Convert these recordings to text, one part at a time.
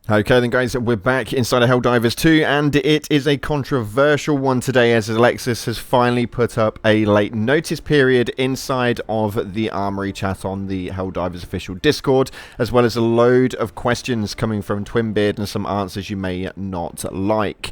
Okay then guys, we're back inside of Helldivers 2 and it is a controversial one today as Alexis has finally put up a late notice period inside of the Armory chat on the Helldivers official Discord, as well as a load of questions coming from Twinbeard and some answers you may not like.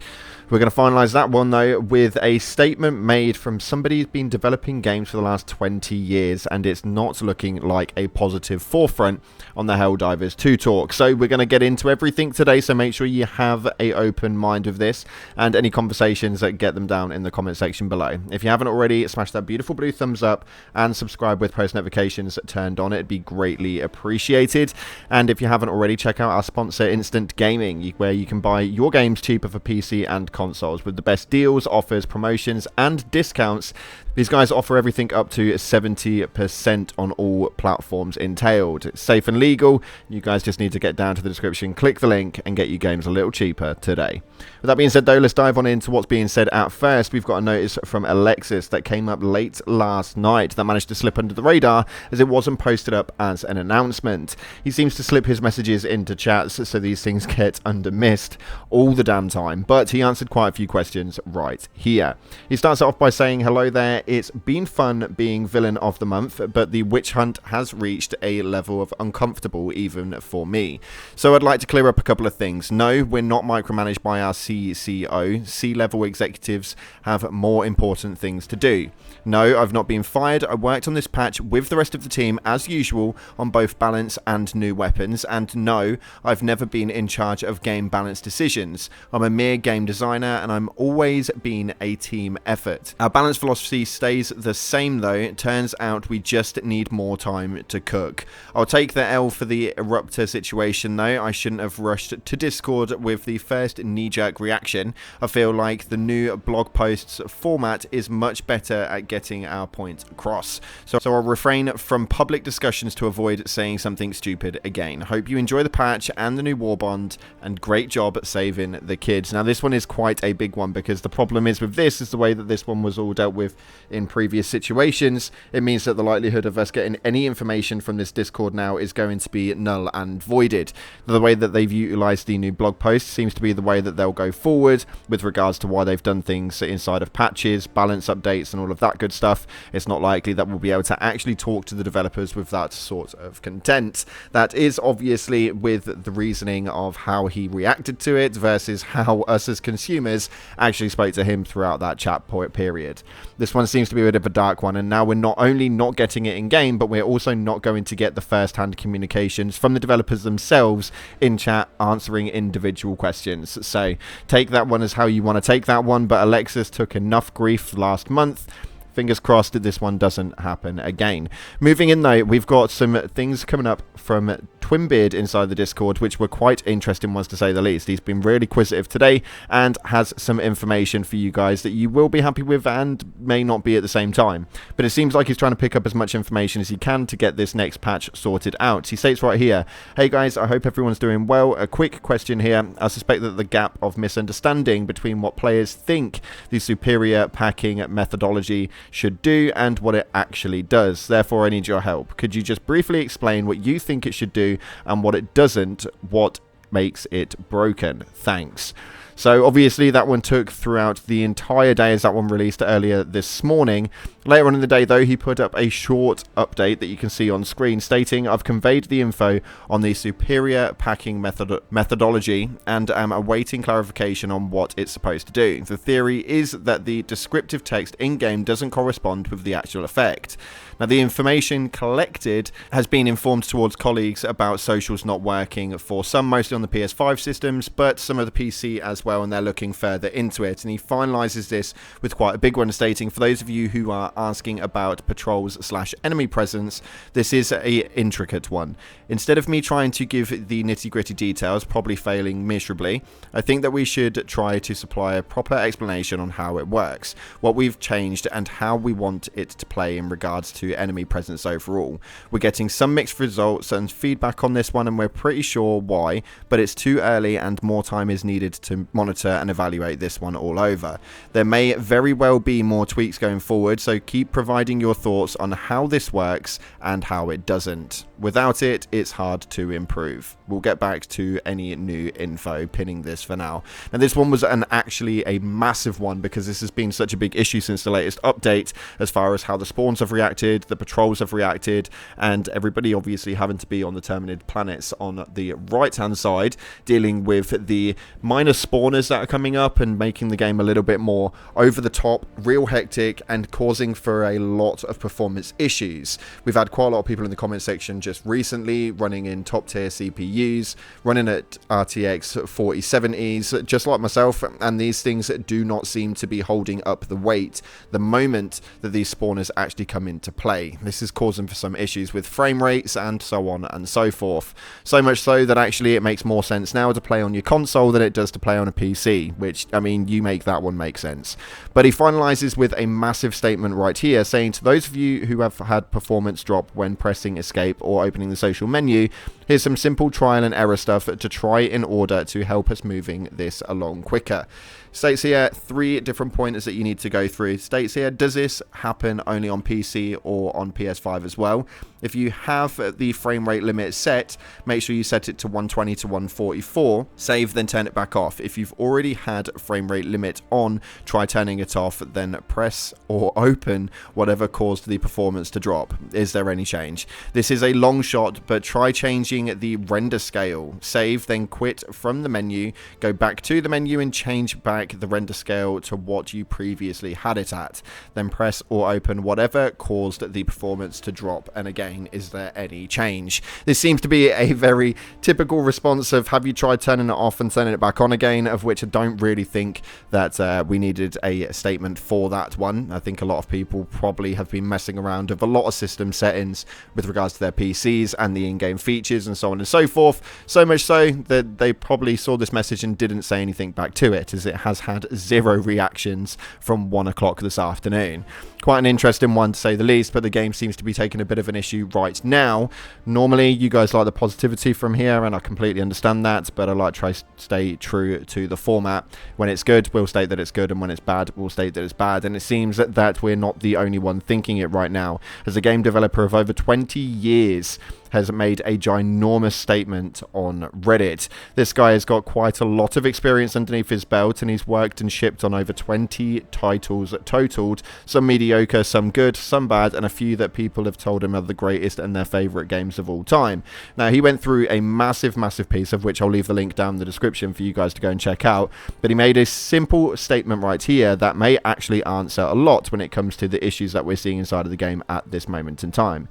We're going to finalise that one though with a statement made from somebody who's been developing games for the last 20 years and it's not looking like a positive forefront on the Helldivers 2 talk. So we're going to get into everything today, so make sure you have an open mind of this and any conversations that get them down in the comment section below. If you haven't already, smash that beautiful blue thumbs up and subscribe with post notifications turned on. It'd be greatly appreciated. And if you haven't already, check out our sponsor Instant Gaming, where you can buy your games cheaper for PC and consoles with the best deals, offers, promotions and discounts. These guys offer everything up to 70% on all platforms entailed. It's safe and legal. You guys just need to get down to the description, click the link and get your games a little cheaper today. With that being said though, let's dive on into what's being said at first. We've got a notice from Alexis that came up late last night that managed to slip under the radar as it wasn't posted up as an announcement. He seems to slip his messages into chats so these things get under mist all the damn time, but he answered quite a few questions right here. He starts off by saying, hello there. It's been fun being villain of the month, but the witch hunt has reached a level of uncomfortable even for me. So I'd like to clear up a couple of things. No, we're not micromanaged by our CCO. C-level executives have more important things to do. No, I've not been fired. I worked on this patch with the rest of the team as usual on both balance and new weapons. And no, I've never been in charge of game balance decisions. I'm a mere game designer and I'm always been a team effort. Our balance philosophy stays the same though. It turns out we just need more time to cook. I'll take the L for the eruptor situation though. I shouldn't have rushed to Discord with the first knee-jerk reaction. I feel like the new blog posts format is much better at getting our point across. So I'll refrain from public discussions to avoid saying something stupid again. Hope you enjoy the patch and the new war bond, and great job at saving the kids. Now this one is quite a big one because the problem is with this is the way that this one was all dealt with in previous situations. It means that the likelihood of us getting any information from this Discord now is going to be null and voided. The way that they've utilized the new blog post seems to be the way that they'll go forward with regards to why they've done things inside of patches, balance updates and all of that good stuff. It's not likely that we'll be able to actually talk to the developers with that sort of content. That is obviously with the reasoning of how he reacted to it versus how us as consumers actually spoke to him throughout that chat period. This one seems to be a bit of a dark one, and now we're not only not getting it in game, but we're also not going to get the first-hand communications from the developers themselves in chat answering individual questions. So take that one as how you want to take that one, but Alexis took enough grief last month. Fingers crossed that this one doesn't happen again. Moving in though, we've got some things coming up from Twinbeard inside the Discord, which were quite interesting ones to say the least. He's been really inquisitive today and has some information for you guys that you will be happy with and may not be at the same time. But it seems like he's trying to pick up as much information as he can to get this next patch sorted out. He states right here, hey guys, I hope everyone's doing well. A quick question here. I suspect that the gap of misunderstanding between what players think the superior packing methodology should do and what it actually does. Therefore, I need your help. Could you just briefly explain what you think it should do and what it doesn't, what makes it broken? Thanks. So obviously that one took throughout the entire day as that one released earlier this morning. Later on in the day though, he put up a short update that you can see on screen stating, I've conveyed the info on the superior packing methodology and am awaiting clarification on what it's supposed to do. The theory is that the descriptive text in-game doesn't correspond with the actual effect. Now the information collected has been informed towards colleagues about socials not working for some, mostly on the PS5 systems, but some of the PC as well, and they're looking further into it. And he finalizes this with quite a big one, stating, for those of you who are asking about patrols/enemy presence, this is a intricate one. Instead of me trying to give the nitty-gritty details, probably failing miserably, I think that we should try to supply a proper explanation on how it works, what we've changed and how we want it to play in regards to enemy presence overall. We're getting some mixed results and feedback on this one, and we're pretty sure why, but it's too early and more time is needed to monitor and evaluate this one all over. There may very well be more tweaks going forward, so keep providing your thoughts on how this works and how it doesn't. Without it, it's hard to improve. We'll get back to any new info, pinning this for now. Now, this one was actually a massive one because this has been such a big issue since the latest update as far as how the spawns have reacted, the patrols have reacted, and everybody obviously having to be on the Terminid planets on the right-hand side, dealing with the minor spawners that are coming up and making the game a little bit more over the top, real hectic, and causing for a lot of performance issues. We've had quite a lot of people in the comment section just recently running in top tier CPUs, running at RTX 4070s, just like myself, and these things do not seem to be holding up the weight the moment that these spawners actually come into play. This is causing for some issues with frame rates and so on and so forth. So much so that actually it makes more sense now to play on your console than it does to play on a PC, which, I mean, you make that one make sense. But he finalizes with a massive statement right here, saying to those of you who have had performance drop when pressing escape or opening the social menu, here's some simple trial and error stuff to try in order to help us moving this along quicker. States here 3 different pointers that you need to go through. States here, does this happen only on PC or on PS5 as well? If you have the frame rate limit set, make sure you set it to 120 to 144. Save, then turn it back off. If you've already had frame rate limit on, try turning it off, then press or open whatever caused the performance to drop. Is there any change? This is a long shot, but try changing the render scale. Save, then quit from the menu, go back to the menu and change back the render scale to what you previously had it at. Then press or open whatever caused the performance to drop, and again, is there any change? This seems to be a very typical response of have you tried turning it off and turning it back on again, of which I don't really think that we needed a statement for that one. I think a lot of people probably have been messing around with a lot of system settings with regards to their PCs and the in-game features and so on and so forth, so much so that they probably saw this message and didn't say anything back to it, as it has had 0 reactions from 1 o'clock this afternoon. Quite an interesting one to say the least, but the game seems to be taking a bit of an issue right now. Normally you guys like the positivity from here, and I completely understand that, but I like to try to stay true to the format. When it's good, we'll state that it's good, and when it's bad, we'll state that it's bad, and it seems that we're not the only one thinking it right now, as a game developer of over 20 years has made a ginormous statement on Reddit. This guy has got quite a lot of experience underneath his belt, and he's worked and shipped on over 20 titles totaled, some mediocre, some good, some bad, and a few that people have told him are the greatest and their favourite games of all time. Now, he went through a massive piece, of which I'll leave the link down in the description for you guys to go and check out, but he made a simple statement right here that may actually answer a lot when it comes to the issues that we're seeing inside of the game at this moment in time.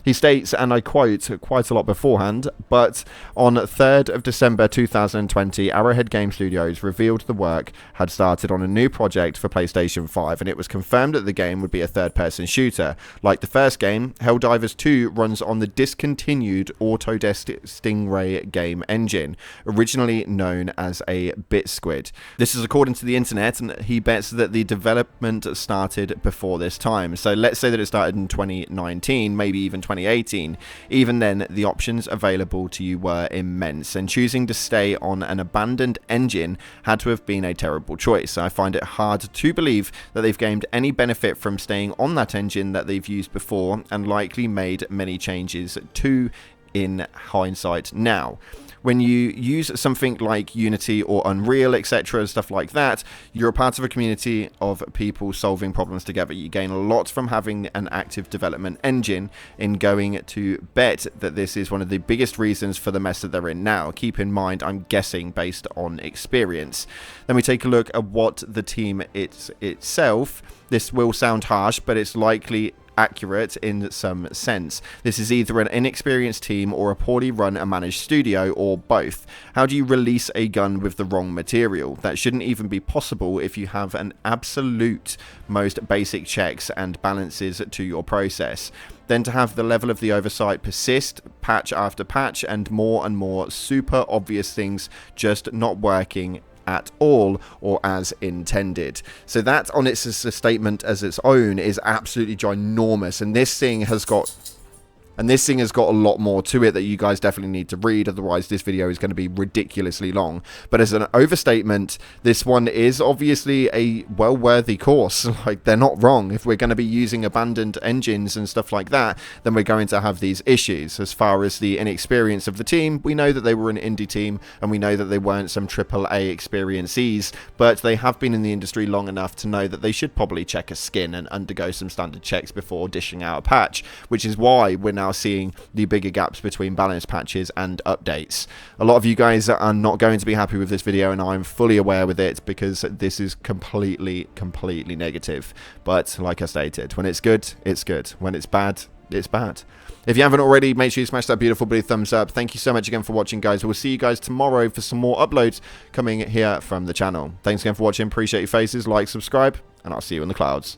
He states, and I quote quite a lot beforehand, but on 3rd of December 2020, Arrowhead Game Studios revealed the work had started on a new project for PlayStation 5, and it was confirmed that the game would be a third-person shooter. Like the first game, Helldivers 2 runs on the discontinued Autodesk Stingray game engine, originally known as a BitSquid. This is according to the internet, and he bets that the development started before this time. So let's say that it started in 2019, maybe even 2018. Even then, the options available to you were immense, and choosing to stay on an abandoned engine had to have been a terrible choice. I find it hard to believe that they've gained any benefit from staying on that engine that they've used before, and likely made many changes to in hindsight now. When you use something like Unity or Unreal, etc., stuff like that, you're a part of a community of people solving problems together. You gain a lot from having an active development engine, in going to bet that this is one of the biggest reasons for the mess that they're in now. Keep in mind, I'm guessing based on experience. Then we take a look at what the team itself. This will sound harsh, but it's likely accurate in some sense. This is either an inexperienced team or a poorly run and managed studio, or both. How do you release a gun with the wrong material? That shouldn't even be possible if you have an absolute most basic checks and balances to your process. Then to have the level of the oversight persist, patch after patch, and more super obvious things just not working at all or as intended. So that on its statement as its own is absolutely ginormous, and this thing has got And this thing has got a lot more to it that you guys definitely need to read, otherwise this video is going to be ridiculously long. But as an overstatement, this one is obviously a well-worthy course. Like, they're not wrong. If we're going to be using abandoned engines and stuff like that, then we're going to have these issues. As far as the inexperience of the team, we know that they were an indie team, and we know that they weren't some AAA experiencees, but they have been in the industry long enough to know that they should probably check a skin and undergo some standard checks before dishing out a patch, which is why we're now seeing the bigger gaps between balance patches and updates. A lot of you guys are not going to be happy with this video, and I'm fully aware with it, because this is completely negative. But like I stated, when it's good, it's good. When it's bad, it's bad. If you haven't already, make sure you smash that beautiful blue thumbs up. Thank you so much again for watching, guys. We'll see you guys tomorrow for some more uploads coming here from the channel. Thanks again for watching. Appreciate your faces. Like, subscribe, and I'll see you in the clouds.